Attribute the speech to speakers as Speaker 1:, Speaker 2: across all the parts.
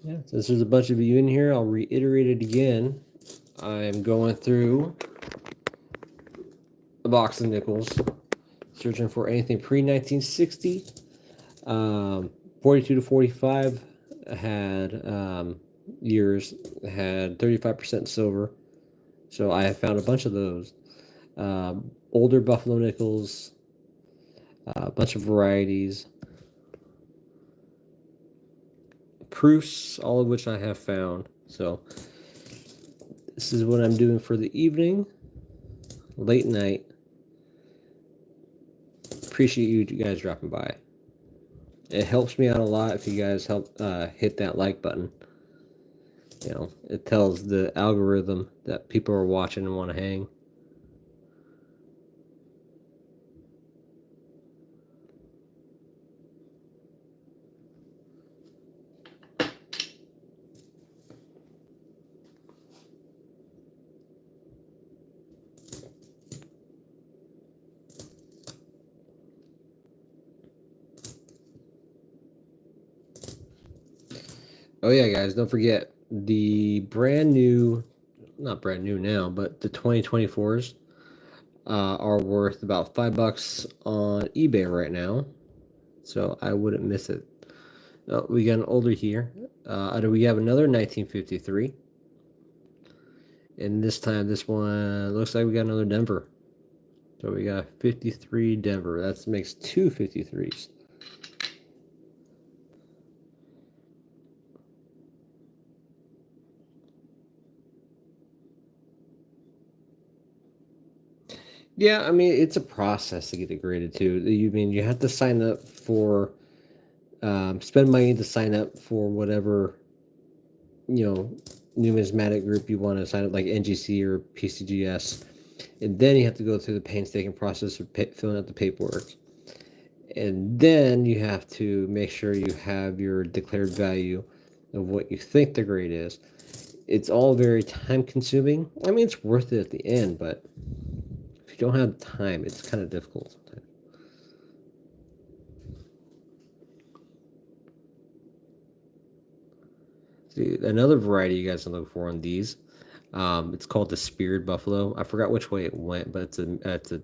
Speaker 1: Yeah, since there's a bunch of you in here, I'll reiterate it again. I'm going through a box of nickels, searching for anything pre-1960. 42 to 45 had years had 35% silver, so I have found a bunch of those. Older buffalo nickels, a bunch of varieties, proofs, all of which I have found. So this is what I'm doing for the evening, late night. Appreciate you guys dropping by. It helps me out a lot if you guys help hit that like button. You know, it tells the algorithm that people are watching and want to hang. Oh yeah, guys, don't forget the brand new, not brand new now, but the 2024s are worth about $5 on eBay right now. So I wouldn't miss it. Oh, we got an older here. We have another 1953. And this time, this one looks like we got another Denver. So we got 53 Denver. That makes two 53s. Yeah, I mean, it's a process to get it graded too. You have to sign up for, spend money to sign up for whatever, numismatic group you want to sign up, like NGC or PCGS. And then you have to go through the painstaking process of filling out the paperwork. And then you have to make sure you have your declared value of what you think the grade is. It's all very time consuming. I mean, it's worth it at the end, but if you don't have time, it's kind of difficult sometimes. See, another variety you guys can look for on these. It's called the Speared Buffalo. I forgot which way it went, but it's a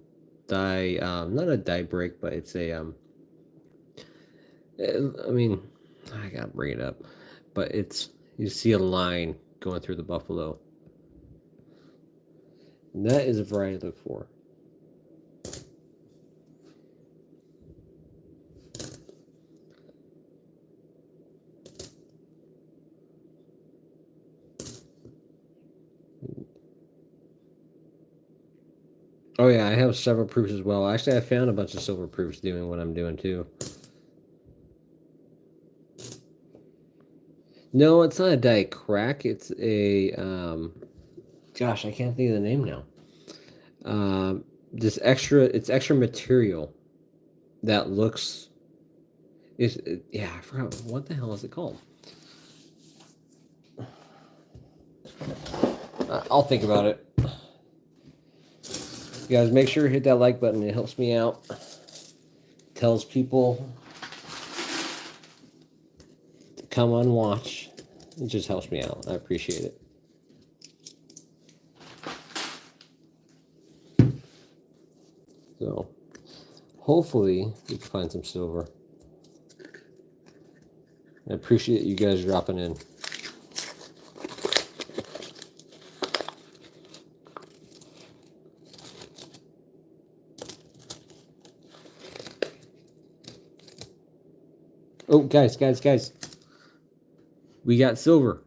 Speaker 1: die, not a die break, but it's a I mean, I gotta bring it up, but you see a line going through the buffalo. And that is a variety to look for. Oh yeah, I have several proofs as well. Actually, I found a bunch of silver proofs doing what I'm doing too. No, it's not a die crack. It's a gosh, I can't think of the name now. It's extra material that looks. Yeah, I forgot what the hell is it called. I'll think about it. You guys, make sure to hit that like button. It helps me out. Tells people to come on watch. It just helps me out. I appreciate it. So, hopefully, we can find some silver. I appreciate you guys dropping in. Oh, guys. We got silver.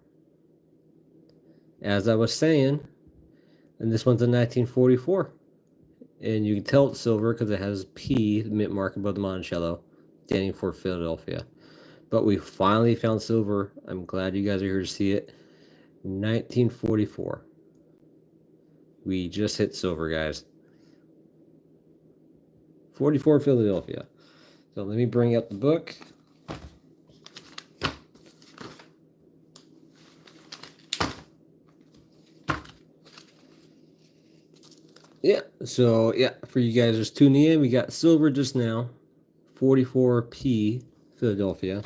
Speaker 1: As I was saying, and this one's a 1944. And you can tell it's silver because it has P, the mint mark above the Monticello, standing for Philadelphia. But we finally found silver. I'm glad you guys are here to see it. 1944. We just hit silver, guys. 44 Philadelphia. So let me bring up the book. Yeah, so yeah, for you guys just tuning in, we got silver just now. 44P Philadelphia.